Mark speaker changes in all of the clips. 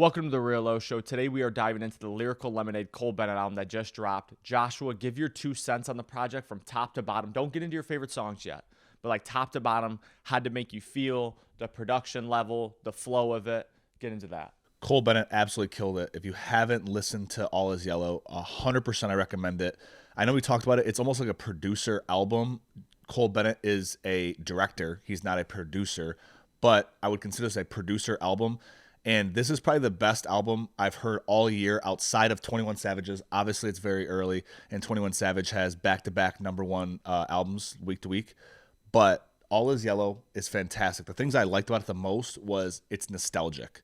Speaker 1: Welcome to the Real O Show. Today we are diving into the Lyrical Lemonade Cole Bennett album that just dropped. Joshua, give your 2 cents on the project from top to bottom. Don't get into your favorite songs yet, but like top to bottom, how'd it make you feel, the production level, the flow of it. Get into that.
Speaker 2: Cole Bennett absolutely killed it. If you haven't listened to All Is Yellow, 100% I recommend it. I know we talked about it. It's almost like a producer album. Cole Bennett is a director. He's not a producer, but I would consider this a producer album. And this is probably the best album I've heard all year outside of 21 Savage's. Obviously, it's very early, and 21 Savage has back-to-back #1 albums week to week. But All Is Yellow is fantastic. The things I liked about it the most was it's nostalgic.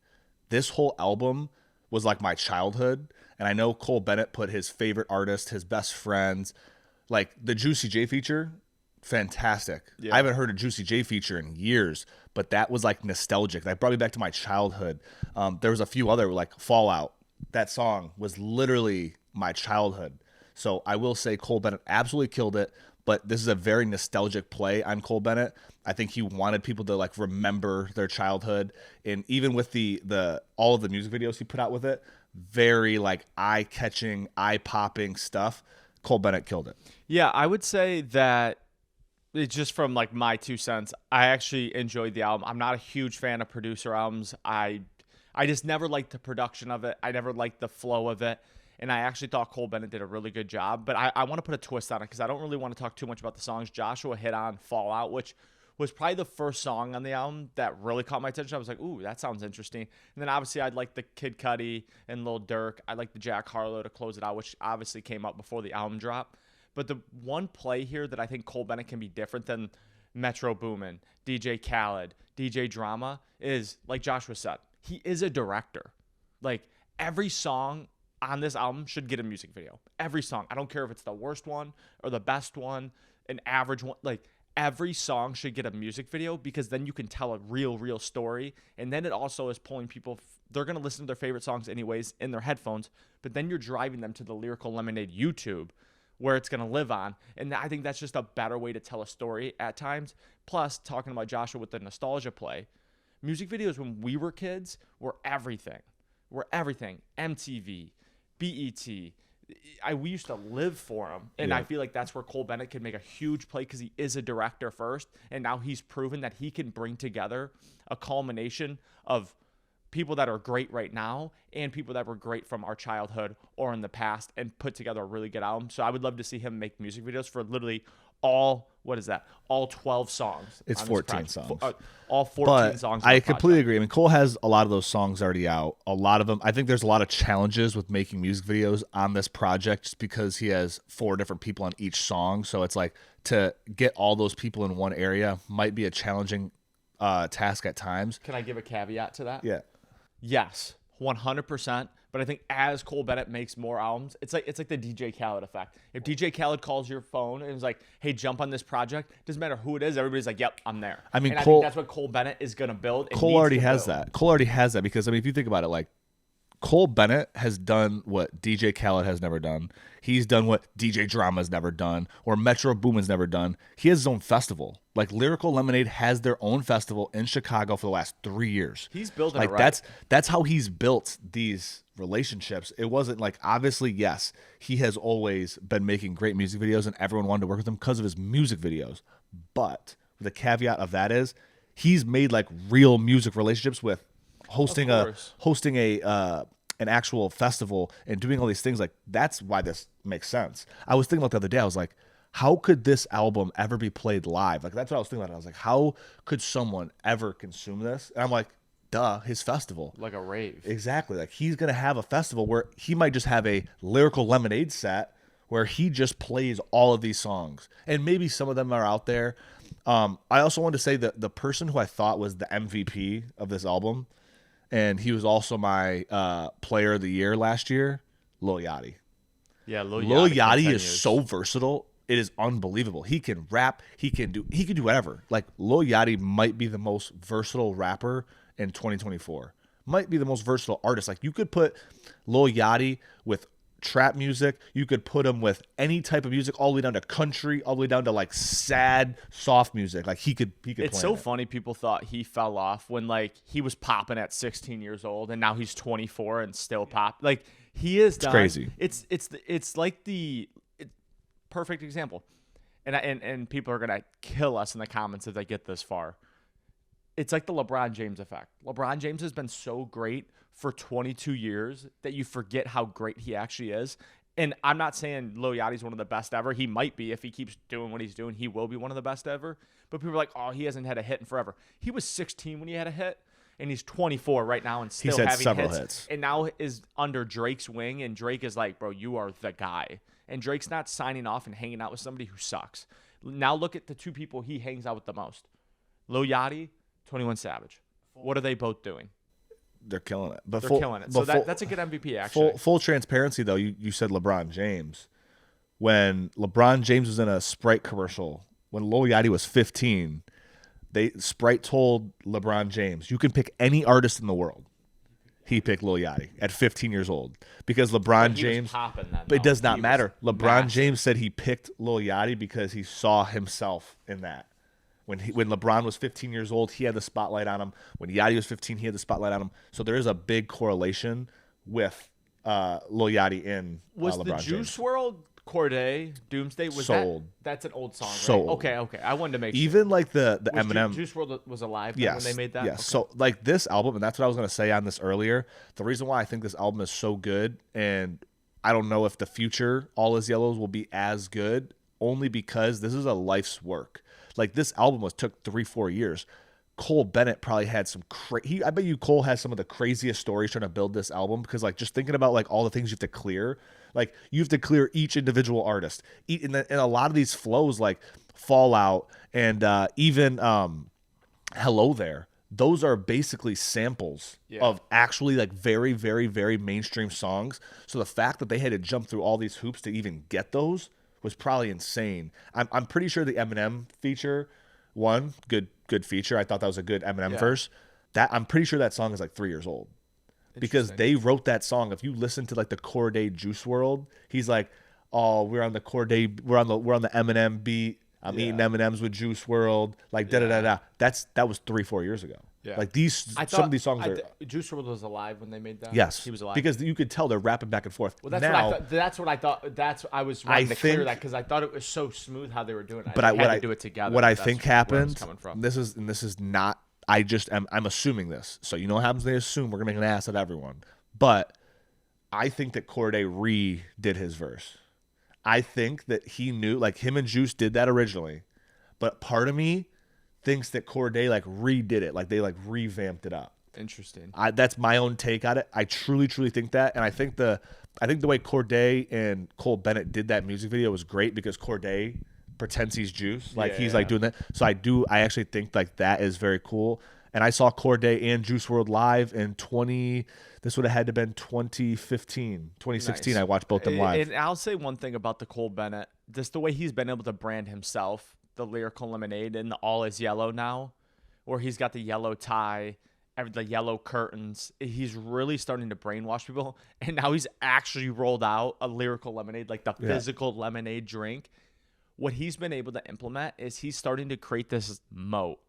Speaker 2: This whole album was like my childhood, and I know Cole Bennett put his favorite artist, his best friends, like the Juicy J feature, fantastic. Yeah. I haven't heard a Juicy J feature in years, but that was like nostalgic. That brought me back to my childhood. There was a few other, like Fallout. That song was literally my childhood. So I will say Cole Bennett absolutely killed it, but this is a very nostalgic play on Cole Bennett. I think he wanted people to like remember their childhood, and even with the all of the music videos he put out with it, very like eye-catching, eye-popping stuff. Cole Bennett killed it.
Speaker 1: Yeah, I would say that it's just from like my 2 cents. I actually enjoyed the album. I'm not a huge fan of producer albums. I just never liked the production of it. I never liked the flow of it. And I actually thought Cole Bennett did a really good job. But I want to put a twist on it because I don't really want to talk too much about the songs. Joshua hit on Fallout, which was probably the first song on the album that really caught my attention. I was like, ooh, that sounds interesting. And then obviously I'd like the Kid Cudi and Lil Durk. I like the Jack Harlow to close it out, which obviously came out before the album drop. But the one play here that I think Cole Bennett can be different than Metro Boomin, DJ Khaled, DJ Drama is, like Joshua said, he is a director. Like every song on this album should get a music video. Every song. I don't care if it's the worst one or the best one, an average one. Like every song should get a music video because then you can tell a real story. And then it also is pulling people. They're going to listen to their favorite songs anyways in their headphones. But then you're driving them to the Lyrical Lemonade YouTube where it's going to live on. And I think that's just a better way to tell a story at times. Plus, talking about Joshua with the nostalgia play, music videos when we were kids were everything. MTV, BET. We used to live for him. And I feel like that's where Cole Bennett can make a huge play because he is a director first. And now he's proven that he can bring together a culmination of people that are great right now and people that were great from our childhood or in the past and put together a really good album. So I would love to see him make music videos for literally all 12 songs.
Speaker 2: It's 14 songs.
Speaker 1: All 14 songs.
Speaker 2: I completely agree. I mean, Cole has a lot of those songs already out. A lot of them. I think there's a lot of challenges with making music videos on this project just because he has 4 different people on each song. So it's like to get all those people in one area might be a challenging task at times.
Speaker 1: Can I give a caveat to that?
Speaker 2: Yeah.
Speaker 1: Yes, 100%. But I think as Cole Bennett makes more albums, it's like the DJ Khaled effect. If DJ Khaled calls your phone and is like, "Hey, jump on this project," doesn't matter who it is, everybody's like, "Yep, I'm there."
Speaker 2: I mean,
Speaker 1: I think that's what Cole Bennett is going to build.
Speaker 2: Cole already has that. Cole already has that because I mean, if you think about it, like Cole Bennett has done what DJ Khaled has never done. He's done what DJ Drama's never done or Metro Boomin's never done. He has his own festival. Like Lyrical Lemonade has their own festival in Chicago for the last 3 years.
Speaker 1: He's building
Speaker 2: like
Speaker 1: it right.
Speaker 2: That's how he's built these relationships. It wasn't like, obviously, yes, he has always been making great music videos and everyone wanted to work with him because of his music videos. But the caveat of that is he's made like real music relationships with hosting an actual festival and doing all these things. Like that's why this makes sense. I was thinking about the other day, I was like, how could this album ever be played live? Like that's what I was thinking about. I was like, how could someone ever consume this? And I'm like, duh, his festival.
Speaker 1: Like a rave.
Speaker 2: Exactly. Like he's going to have a festival where he might just have a Lyrical Lemonade set where he just plays all of these songs. And maybe some of them are out there. I also wanted to say that the person who I thought was the MVP of this album, and he was also my player of the year last year, Lil Yachty.
Speaker 1: Yeah, Lil
Speaker 2: Yachty is so versatile. It is unbelievable. He can rap. He can do whatever. Like Lil Yachty might be the most versatile rapper in 2024. Might be the most versatile artist. Like you could put Lil Yachty with trap music. You could put him with any type of music, all the way down to country, all the way down to like sad, soft music. Like he could.
Speaker 1: It's so funny. People thought he fell off when like he was popping at 16 years old, and now he's 24 and still pop. Like he is done.
Speaker 2: Crazy.
Speaker 1: It's like the perfect example, and people are gonna kill us in the comments if they get this far. It's like the LeBron James effect. LeBron James has been so great for 22 years that you forget how great he actually is. And I'm not saying Lil Yachty's one of the best ever. He might be. If he keeps doing what he's doing, he will be one of the best ever. But people are like, oh, he hasn't had a hit in forever. He was 16 when he had a hit, and he's 24 right now and still having
Speaker 2: several
Speaker 1: hits. And now is under Drake's wing, and Drake is like, bro, you are the guy. And Drake's not signing off and hanging out with somebody who sucks. Now look at the two people he hangs out with the most. Lil Yachty, 21 Savage. What are they both doing?
Speaker 2: They're killing it. But
Speaker 1: They're killing it. So that's a good MVP, actually.
Speaker 2: Full transparency, though, you said LeBron James. When LeBron James was in a Sprite commercial, when Lil Yachty was 15, Sprite told LeBron James, you can pick any artist in the world. He picked Lil Yachty at 15 years old because LeBron James. But it does not matter. LeBron James said he picked Lil Yachty because he saw himself in that. When LeBron was 15 years old, he had the spotlight on him. When Yachty was 15, he had the spotlight on him. So there is a big correlation with Lil Yachty and
Speaker 1: was
Speaker 2: LeBron
Speaker 1: the Juice WRLD, Cordae, Doomsday? Was
Speaker 2: Sold.
Speaker 1: That's an old song, right?
Speaker 2: Sold.
Speaker 1: Okay. I wanted to make
Speaker 2: even
Speaker 1: sure.
Speaker 2: Like the Eminem.
Speaker 1: Juice WRLD was alive
Speaker 2: yes,
Speaker 1: when they made that?
Speaker 2: Yes.
Speaker 1: Okay.
Speaker 2: So like this album, and that's what I was going to say on this earlier. The reason why I think this album is so good, and I don't know if the future All Is Yellows will be as good, only because this is a life's work. Like this album took 3-4 years. Cole Bennett probably had some I bet you Cole has some of the craziest stories trying to build this album, because like just thinking about like all the things you have to clear, like you have to clear each individual artist. And a lot of these flows like Fallout and even Hello There, those are basically samples of actually like very, very, very mainstream songs. So the fact that they had to jump through all these hoops to even get those was probably insane. I'm pretty sure the Eminem feature, good feature. I thought that was a good Eminem verse. That I'm pretty sure that song is like 3 years old, because they wrote that song. If you listen to like the Cordae Juice WRLD, he's like, "Oh, we're on the Cordae, we're on the Eminem beat. I'm eating M&Ms with Juice WRLD." Like da da da da. That was 3-4 years ago. Yeah. Like some of these songs are.
Speaker 1: Juice WRLD was alive when they made that.
Speaker 2: Yes,
Speaker 1: he was alive,
Speaker 2: because you could tell they're rapping back and forth.
Speaker 1: Well, that's what I thought. I was wanting to clear that because I thought it was so smooth how they were doing it.
Speaker 2: But
Speaker 1: I had to do it together.
Speaker 2: What I think happened. This is not. I'm assuming this. So you know what happens? They assume we're gonna make an ass of everyone. But I think that Cordae redid his verse. I think that he knew, like him and Juice did that originally, but part of me thinks that Cordae like redid it, like they like revamped it up.
Speaker 1: Interesting.
Speaker 2: That's my own take on it. I truly think that, and I think the way Cordae and Cole Bennett did that music video was great, because Cordae pretends he's Juice, like he's like doing that. So I actually think like that is very cool. And I saw Cordae and Juice WRLD live in this would have had to been 2015, 2016. Nice. I watched both them live.
Speaker 1: And I'll say one thing about the Cole Bennett, just the way he's been able to brand himself, the Lyrical Lemonade and the All Is Yellow now, where he's got the yellow tie, the yellow curtains. He's really starting to brainwash people. And now he's actually rolled out a Lyrical Lemonade, like the physical lemonade drink. What he's been able to implement is he's starting to create this moat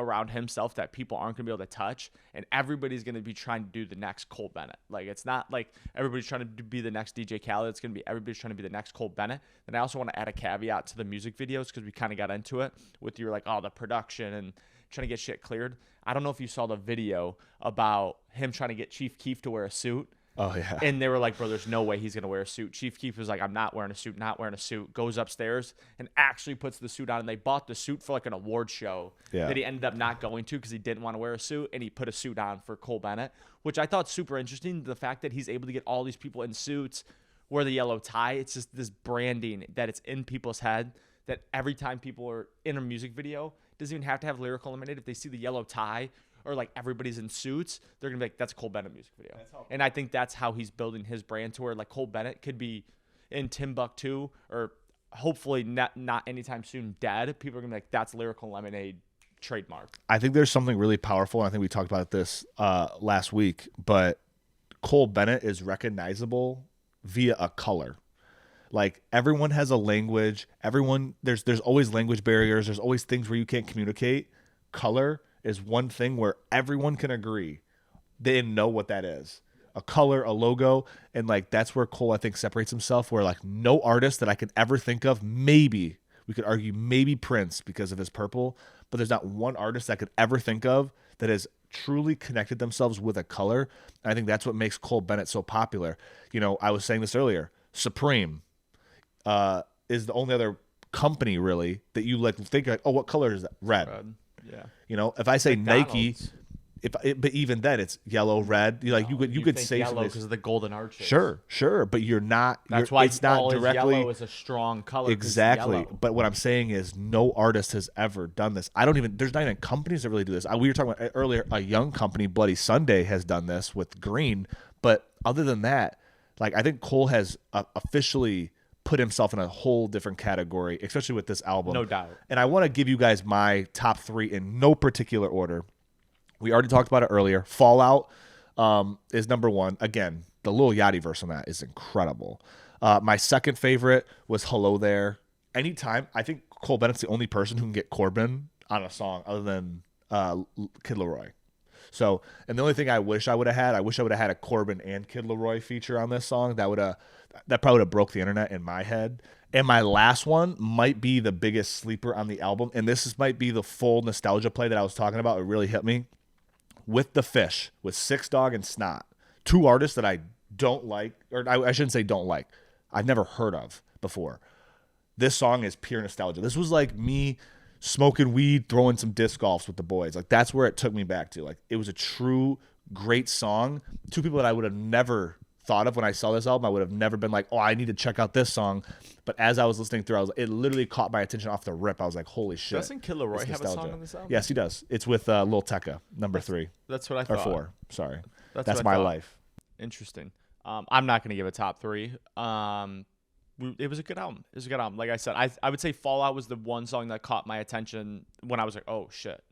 Speaker 1: around himself that people aren't going to be able to touch, and everybody's going to be trying to do the next Cole Bennett. Like, it's not like everybody's trying to be the next DJ Khaled. It's going to be everybody's trying to be the next Cole Bennett. And I also want to add a caveat to the music videos, because we kind of got into it with your, like, the production and trying to get shit cleared. I don't know if you saw the video about him trying to get Chief Keef to wear a suit.
Speaker 2: Oh, yeah.
Speaker 1: And they were like, bro, there's no way he's going to wear a suit. Chief Keef was like, I'm not wearing a suit, goes upstairs and actually puts the suit on. And they bought the suit for like an award show that he ended up not going to because he didn't want to wear a suit. And he put a suit on for Cole Bennett, which I thought super interesting. The fact that he's able to get all these people in suits, wear the yellow tie. It's just this branding that it's in people's head, that every time people are in a music video, it doesn't even have to have Lyrical Lemonade. If they see the yellow tie, or like everybody's in suits, they're gonna be like, that's a Cole Bennett music video. And I think that's how he's building his brand, to where like Cole Bennett could be in Timbuktu, or hopefully not anytime soon dead. People are gonna be like, that's Lyrical Lemonade trademark.
Speaker 2: I think there's something really powerful, and I think we talked about this last week, but Cole Bennett is recognizable via a color. Like everyone has a language. There's always language barriers. There's always things where you can't communicate. Color is one thing where everyone can agree. They know what that is. A color, a logo, and like that's where Cole, I think, separates himself, where like no artist that I could ever think of, maybe we could argue maybe Prince because of his purple, but there's not one artist I could ever think of that has truly connected themselves with a color. And I think that's what makes Cole Bennett so popular. You know, I was saying this earlier, Supreme is the only other company really that you like think like, oh, what color is that? Red.
Speaker 1: Yeah.
Speaker 2: You know, if I say Nike,
Speaker 1: McDonald's.
Speaker 2: but even then it's yellow, red. You could
Speaker 1: think
Speaker 2: say
Speaker 1: yellow because of the golden arches.
Speaker 2: Sure, but you're not.
Speaker 1: That's why
Speaker 2: it's not directly.
Speaker 1: Yellow is a strong color.
Speaker 2: Exactly. But what I'm saying is, no artist has ever done this. There's not even companies that really do this. We were talking about earlier. A young company, Bloody Sunday, has done this with green. But other than that, like I think Cole has officially put himself in a whole different category, especially with this album.
Speaker 1: No doubt.
Speaker 2: And I want to give you guys my top 3 in no particular order. We already talked about it earlier. Fallout is number 1. Again, the Lil Yachty verse on that is incredible. My second favorite was Hello There. Anytime, I think Cole Bennett's the only person who can get Corbin on a song other than Kid Laroi. So, and the only thing I wish I would have had a Corbin and Kid Laroi feature on this song. That probably would have broke the internet in my head. And my last one might be the biggest sleeper on the album. And might be the full nostalgia play that I was talking about. It really hit me. With the Fish, with Six Dog and Snot. 2 artists that I don't like, or I shouldn't say don't like. I've never heard of before. This song is pure nostalgia. This was like me smoking weed, throwing some disc golfs with the boys. Like that's where it took me back to. Like it was a true great song. 2 people that I would have never thought of when I saw this album. I would have never been like, oh, I need to check out this song. But as I was listening through, it literally caught my attention off the rip. I was like, holy shit.
Speaker 1: Doesn't Kid Laroi have a song on this album?
Speaker 2: Yes, he does. It's with Lil Tecca, number 3.
Speaker 1: That's what I thought.
Speaker 2: Or 4. Sorry.
Speaker 1: That's
Speaker 2: My Life.
Speaker 1: Interesting. I'm not going to give a top 3. It was a good album. Like I said, I would say Fallout was the one song that caught my attention when I was like, oh, shit.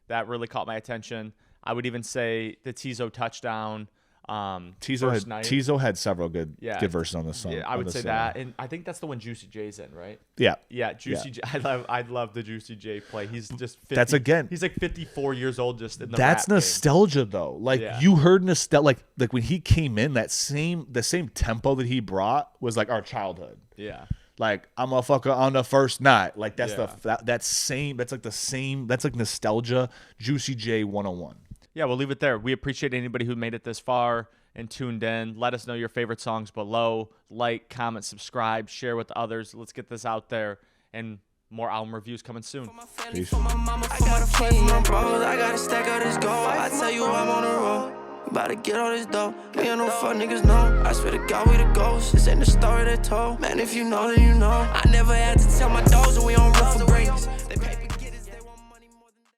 Speaker 1: That really caught my attention. I would even say the Tizo Touchdown.
Speaker 2: Tizo had several good verses on this song.
Speaker 1: Yeah, I would say that, and I think that's the one Juicy J's in, right?
Speaker 2: Yeah,
Speaker 1: Juicy J. I love the Juicy J play. He's just 50, he's like 54 years old, just in the
Speaker 2: that's
Speaker 1: rap
Speaker 2: nostalgia game. Though. Like you heard nostalgia, like when he came in, the same tempo that he brought was like our childhood.
Speaker 1: Yeah.
Speaker 2: Like I'm a fucker on the first night. Like that's that's like nostalgia. Juicy J 101.
Speaker 1: Yeah, we'll leave it there. We appreciate anybody who made it this far and tuned in. Let us know your favorite songs below. Like, comment, subscribe, share with others. Let's get this out there, and more album reviews coming soon.
Speaker 2: Peace.
Speaker 3: I got a play for my bros. I got a stack of this gold. I tell you I'm on the road. About to get all this dough. Me and no fuck niggas know. I swear to God we the ghosts. This ain't the story they told. Man, if you know, then you know. I never had to tell my dogs that we on rough